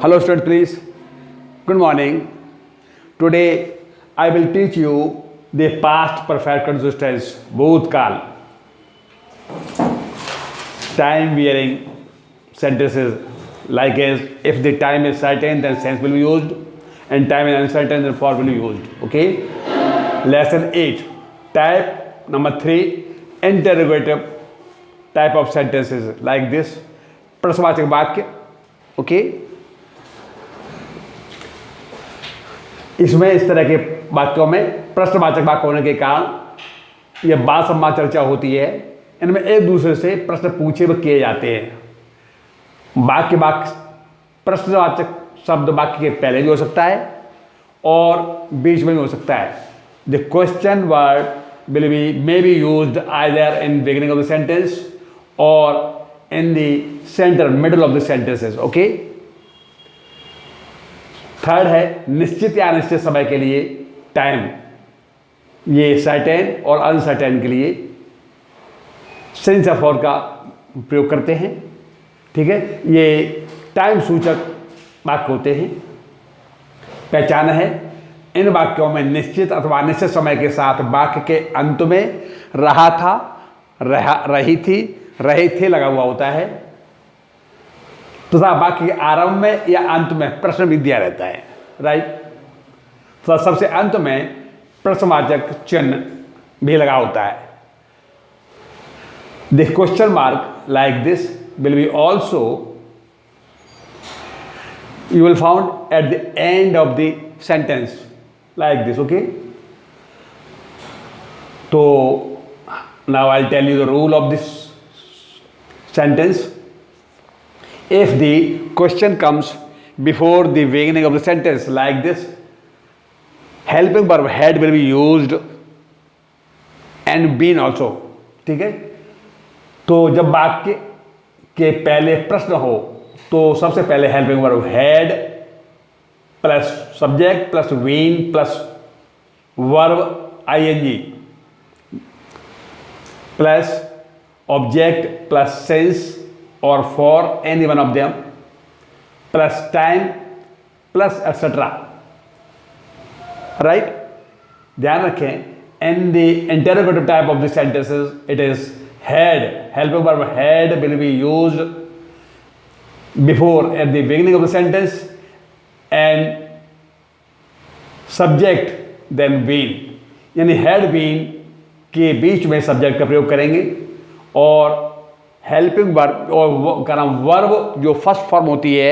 Hello students, please. Good morning. Today I will teach you the past perfect continuous tense, bhutkaal, time varying sentences like as if the time is certain then sense will be used and time is uncertain then for will be used. Okay. Lesson 8. Type number 3, interrogative type of sentences like this. प्रश्नवाचक वाक्य. Okay. इसमें इस तरह के वाक्यों में प्रश्नवाचक वाक्य होने के कारण यह बात सम्मान चर्चा होती है. इनमें एक दूसरे से प्रश्न पूछे व किए जाते हैं. वाक्य प्रश्नवाचक शब्द वाक्य के पहले भी हो सकता है और बीच में भी हो सकता है. The question word will be may be used either in beginning of the sentence और in the center middle of the sentences. Okay. Third है निश्चित या अनिश्चित समय के लिए टाइम. ये सर्टेन और अनसर्टेन के लिए सेंस ऑफ और का प्रयोग करते हैं. ठीक है. ये टाइम सूचक वाक्य होते हैं. पहचान है इन वाक्यों में निश्चित अथवा अनिश्चित समय के साथ वाक्य के अंत में रहा था, रही थी, रहे थे लगा हुआ होता है तथा वाक्य के आरंभ में या अंत में प्रश्न भी दिया रहता है. राइट. तो सबसे अंत में प्रश्नवाचक चिन्ह भी लगा होता है. The question mark like this will be also you will found at the end of the sentence like this. Okay. So now I'll tell you the rule of this sentence. If the question comes before the beginning of the sentence like this, helping verb had will be used and been also. ठीक है. तो जब वाक्य के पहले प्रश्न हो तो सबसे पहले helping verb had plus subject plus been plus verb I N G plus object plus since और for any one of them plus time plus etcetera. Right. ध्यान रखें in the interrogative type of the sentences it is had. Helping verb had will be used before at the beginning of the sentence and subject then been. यानी had been के बीच में subject का प्रयोग करेंगे और हेल्पिंग वर्ब और का नाम वर्ब जो फर्स्ट फॉर्म होती है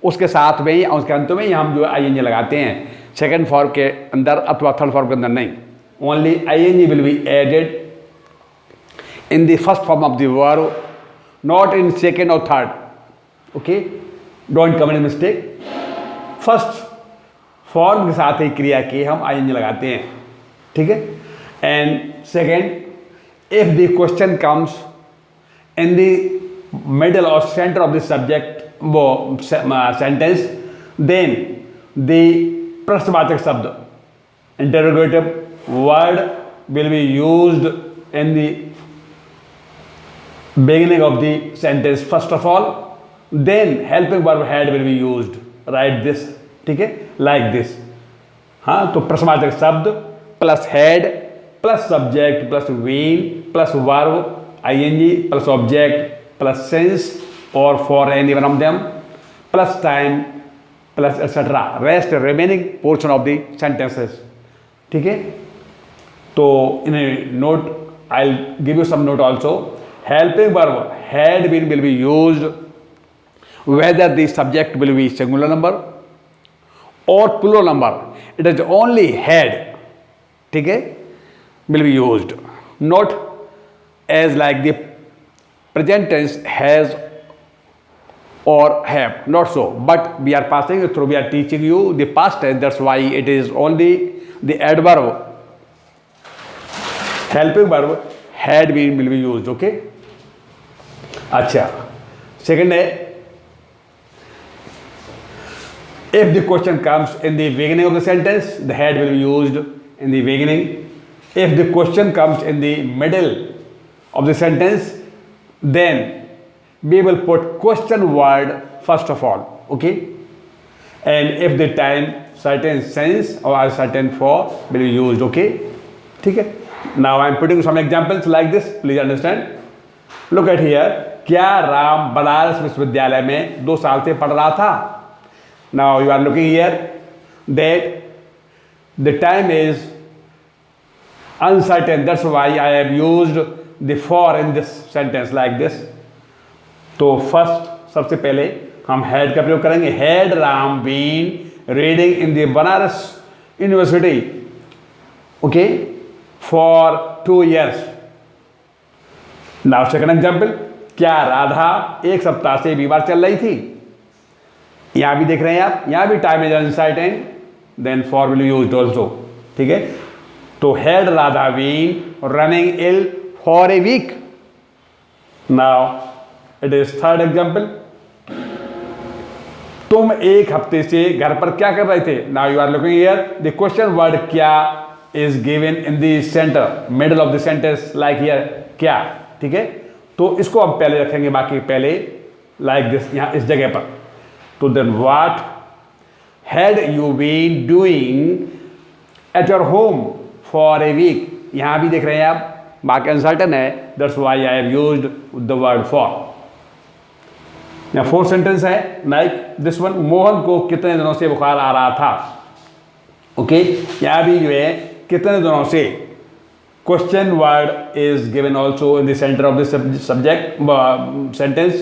उसके साथ में ही उसके अंत में ही हम जो आई एन जी लगाते हैं. सेकेंड फॉर्म के अंदर अथवा थर्ड फॉर्म के अंदर नहीं. Only I N G will be added in the first form of the verb, not in second और third. Okay. Don't commit mistake. First form के साथ ही क्रिया के हम आई एन जी लगाते हैं. ठीक है. And second if the question comes in the middle और सेंटर ऑफ द सब्जेक्ट वो सेंटेंस देन द प्रश्नवाचक शब्द interrogative word will be used in the beginning of the sentence first of all. Then helping verb had will be used. Write this. ठीक है. Like this. हाँ. तो प्रश्नवाचक शब्द plus had plus subject plus been plus verb I N G plus object plus since और for any one of them plus time plus etcetera. Rest remaining portion of the sentences. ठीक है. तो in note I will give you some note also. Helping verb had been will be used whether the subject will be singular number or plural number. It is only had. ठीक है. will be used, not as like the present tense has or have. Not so. But we are passing through. We are teaching you the past tense. That's why it is only the adverb. Helping verb had been will be used. Okay. अच्छा. Second है if the question comes in the beginning of the sentence, the had will be used in the beginning. If the question comes in the middle of the sentence, then we will put question word first of all. Okay. And if the time certain since और certain for will be used. Okay, ठीक है. Now I am putting some examples like this, please understand. Look at here. क्या राम बनारस विश्वविद्यालय में 2 साल से पढ़ रहा था? Now you are looking here that the time is uncertain, that's why I have used the for in this sentence like this. तो first सबसे पहले हम हैड का प्रयोग करेंगे. Had Ram been reading in the Banaras university okay for 2 years. Now second example. क्या राधा 1 सप्ताह से बीमार चल रही थी? यहां भी देख रहे हैं आप, यहां भी time is uncertain, then for will used also. ठीक है. तो had Radha been running ill for a week. Now it is third example. तुम 1 हफ्ते से घर पर क्या कर रहे थे? Now you are looking here. The question word क्या is given in the center middle of the sentence like here क्या. ठीक है. तो इसको हम पहले रखेंगे, बाकी पहले लाइक दिस यहां इस जगह पर. तो then what had you been doing at your home for a week. यहां भी देख रहे हैं आप, बाकी अनसर्टन है, that's why I have used the word for. यहां 4th सेंटेंस है लाइक दिस वन. मोहन को कितने दिनों से बुखार आ रहा था? ओके, यहां भी जो है कितने दिनों से. Question word is given also in the center of the subject sentence.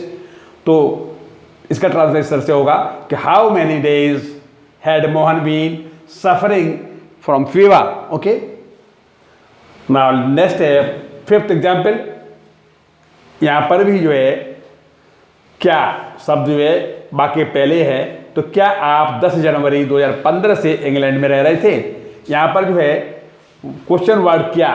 तो इसका ट्रांसलेशन से होगा कि how many days had Mohan been suffering from fever. Okay. Now next है 5th एग्जाम्पल. यहां पर भी जो है क्या शब्द जो है बाकी पहले है. तो क्या आप 10 जनवरी 2015 से इंग्लैंड में रह रहे थे? यहां पर जो है क्वेश्चन वर्ड क्या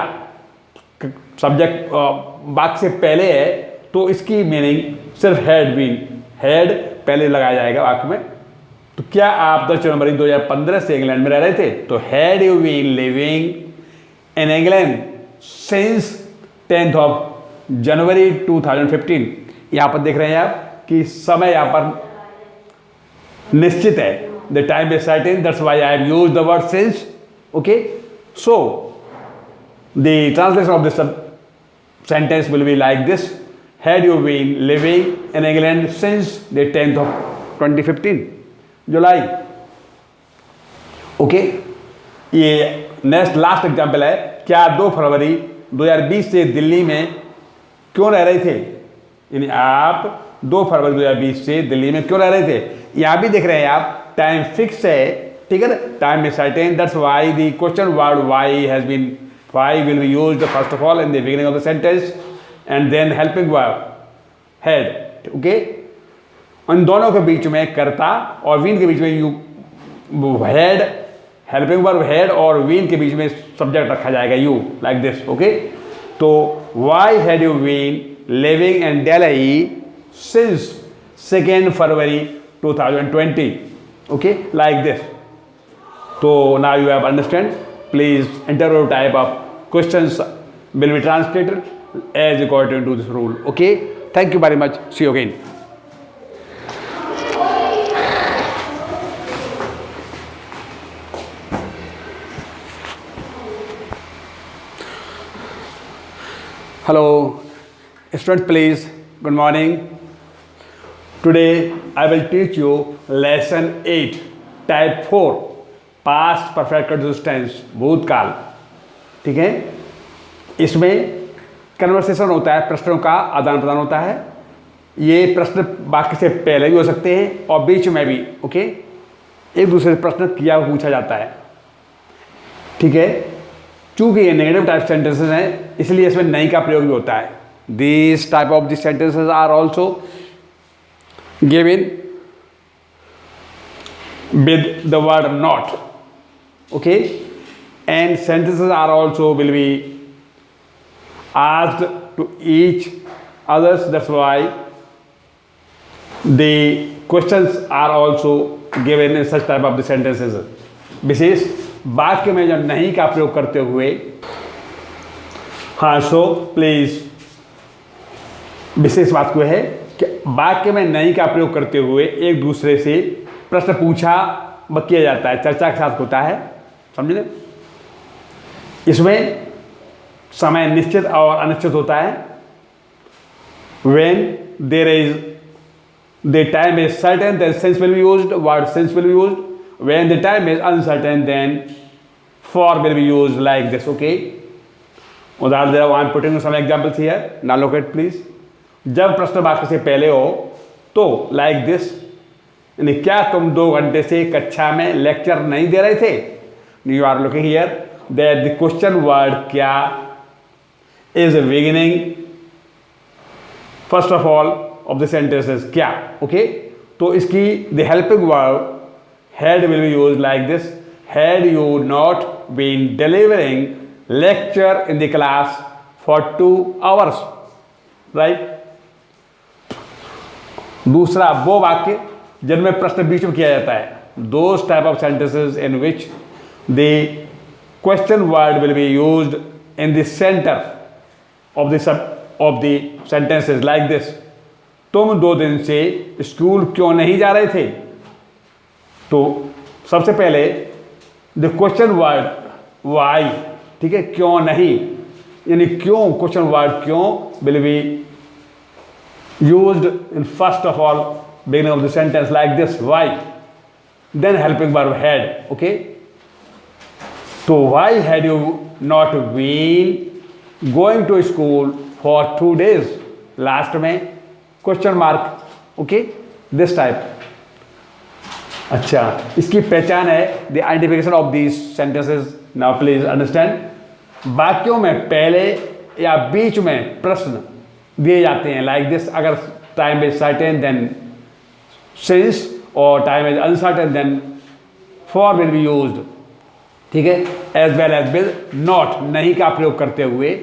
सब्जेक्ट वाक्य से पहले है, तो इसकी मीनिंग सिर्फ हैड बीन, हैड पहले लगाया जाएगा वाक्य में. तो क्या आप 10 जनवरी 2015 से इंग्लैंड में रह रहे थे? तो had you been living in England since 10th of January 2015. यहां पर देख रहे हैं आप कि समय यहां पर निश्चित है. The time is certain, that's why I have used the word since. Okay. So the translation of this sentence will be like this. Had you been living in England since the 10th of 2015 July. Okay. ये next last example है. क्या 2 फरवरी 2020 से दिल्ली में क्यों रह रहे थे? यानी आप 2 फरवरी 2020 से दिल्ली में क्यों रह रहे थे? यहां भी देख रहे हैं आप टाइम फिक्स है. ठीक है ना. Time is certain, that's why the question word why has been, why will be used first of all in the beginning of the sentence and then helping verb had. Okay. उन दोनों के बीच में कर्ता और वीन के बीच में you had, helping verb had और वीन के बीच में सब्जेक्ट रखा जाएगा यू लाइक दिस. ओके. तो why had you been living in Delhi since 2nd February 2020. Okay, like this. तो now you have understand. Please interview type of questions will be translated as according to this rule. Okay, thank you very much. See you again. Hello students, please, good morning. Today I will teach you lesson 8 type 4 past perfect continuous tense भूतकाल. ठीक है. इसमें conversation होता है, प्रश्नों का आदान प्रदान होता है. ये प्रश्न वाक्य से पहले भी हो सकते हैं और बीच में भी. ओके. एक दूसरे से प्रश्न किया पूछा जाता है. ठीक है. चूंकि ये नेगेटिव टाइप सेंटेंसेस हैं, इसलिए इसमें नहीं का प्रयोग भी होता है. This type of this sentences are also given with the word not. Okay. And sentences are also will be asked to each others. That's why the questions are also given in such type of the sentences. विशेष वाक्य में जब नहीं का प्रयोग करते हुए, हाँ, so please विशेष बात को है कि वाक्य में नहीं का प्रयोग करते हुए एक दूसरे से प्रश्न पूछा व किया जाता है, चर्चा के साथ होता है, समझे। इसमें समय निश्चित और अनिश्चित होता है। when there is the time is certain then since will be used, word since will be used. When the time is uncertain then for will be used like this. Okay, उदाहरण दे रहा हूँ, I am putting some examples here, now look at please. जब प्रश्न वाक्य से पहले हो तो like this, यानी क्या तुम 2 घंटे से कक्षा में लेक्चर नहीं दे रहे थे। You are looking here that the question word क्या is beginning first of all of the sentences क्या। ओके, तो इसकी the helping verb had will be use like this, had you not been delivering lecture in the class for 2 hours, right. दूसरा वो वाक्य जिनमें प्रश्न बीच में किया जाता है, those type of sentences in which the question word will be used in the center of the sentences like this. तुम 2 दिन से स्कूल क्यों नहीं जा रहे थे। तो सबसे पहले द क्वेश्चन वर्ड वाई, ठीक है, क्यों नहीं, यानी क्यों, क्वेश्चन वर्ड क्यों will be used in first of all beginning of the sentence like this, why, then helping verb had. Okay, so why had you not been going to school for 2 days, last में question mark. Okay, this type. अच्छा, इसकी पहचान है the identification of these sentences. Now please understand, वाक्यों में पहले या बीच में प्रश्न दिए जाते हैं लाइक दिस। अगर time is certain then since, और time is uncertain then for will be used, ठीक है, as well as will not, नहीं का प्रयोग करते हुए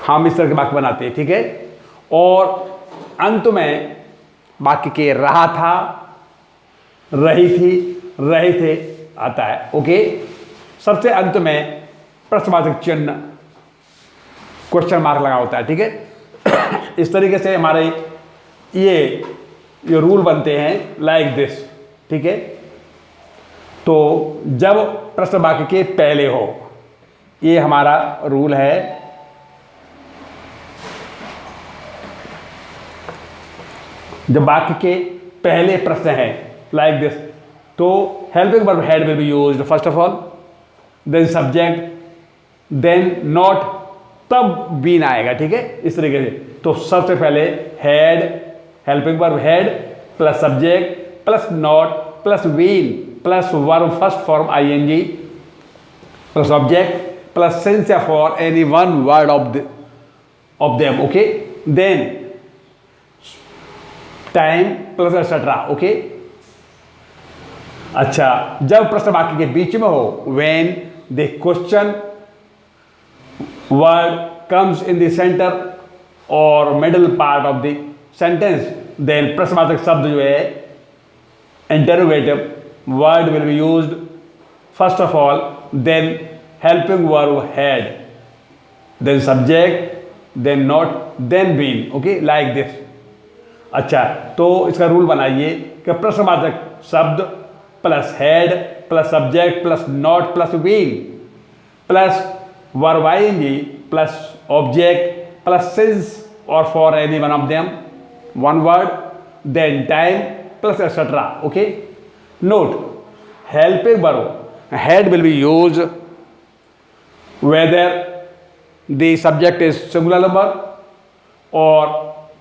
हम इस तरह के वाक्य बनाते हैं, ठीक है। और अंत में वाक्य के रहा था, रही थी, रहे थे आता है। ओके, सबसे अंत में प्रश्नवाचक चिन्ह क्वेश्चन मार्क लगा होता है, ठीक है। इस तरीके से हमारे ये रूल बनते हैं लाइक दिस, ठीक है। तो जब प्रश्न वाक्य के पहले हो, ये हमारा रूल है। जब वाक्य के पहले प्रश्न है लाइक दिस, तो helping verb had will be used first of all, then subject, then not, तब बीन आएगा, ठीक है, इस तरीके से। तो सबसे पहले had, helping verb had plus subject plus not plus been plus verb first form I N G plus object plus since या for any one word of them. Okay, then time plus etcetera. Okay, अच्छा, जब प्रश्न वाक्य के बीच में हो, when the question word comes in the center or middle part of the sentence, then प्रश्नवाचक शब्द जो है interrogative word will be used first of all, then helping verb had, then subject, then not, then been. Okay, like this. अच्छा, तो इसका rule बनाइए कि प्रश्नवाचक शब्द plus had plus subject plus not plus been plus verb ing plus object plus since or for any one of them, one word, then time plus etc. Okay, note, helping verb had will be used whether the subject is singular number or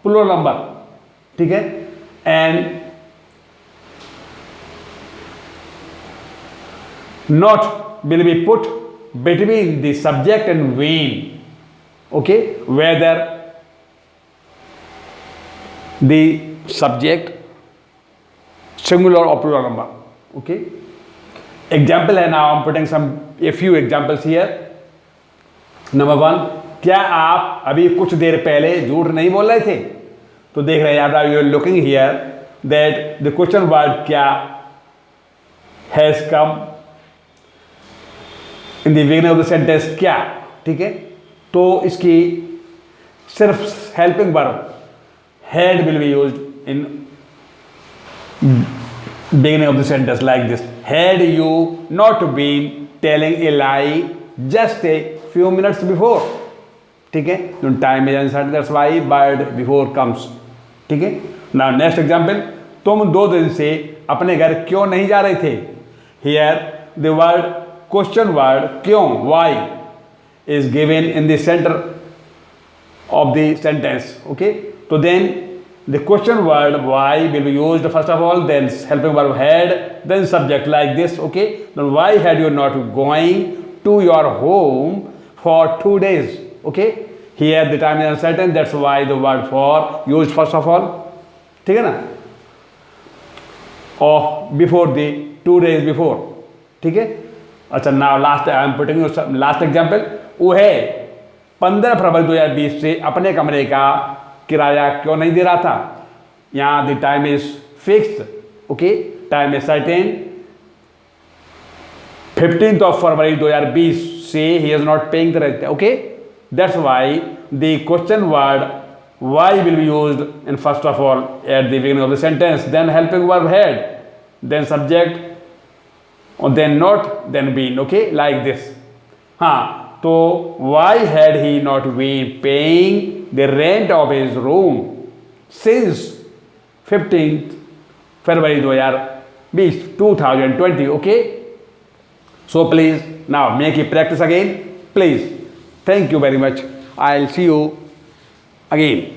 plural number, ठीक है, and not will be put between the subject and when. Okay, whether the subject singular or plural number. Okay, example है, now I'm putting a few examples here. Number 1, क्या आप अभी कुछ देर पहले झूठ नहीं बोल रहे थे। तो देख रहे हैं आप, you are looking here that the question word क्या has come in the beginning of the sentence, क्या, ठीक है। तो इसकी सिर्फ helping verb had will be used in beginning of the sentence like this: had you not been telling a lie just a few minutes before. ठीक है, time is uncertain, that's why word before comes. ठीक है. Now next example, तुम 2 दिन से अपने घर क्यों नहीं जा रहे थे. Here the word question word क्यों, why, is given in the center of the sentence. Okay, so then the question word why will be used first of all, then helping verb had, then subject like this. Okay, then why had you not going to your home for 2 days. Okay, here the time is uncertain, that's why the word for used first of all. ठीक है ना, or before the 2 days before. ठीक है. अच्छा, now last I am putting you last example. वो है 15 फरवरी 2020 से अपने कमरे का किराया क्यों नहीं दे रहा था. यहाँ the time is fixed. Okay, time is certain. 15th of February 2020 से ही is not paying the rent. Okay, that's why the question word why will be used in first of all at the beginning of the sentence, then helping verb had, then subject, और then not, then been. Okay, like this. हाँ, तो why had he not been paying the rent of his room since 15th February 2020. Okay, so please now make it practice again, please. Thank you very much. I'll see you again.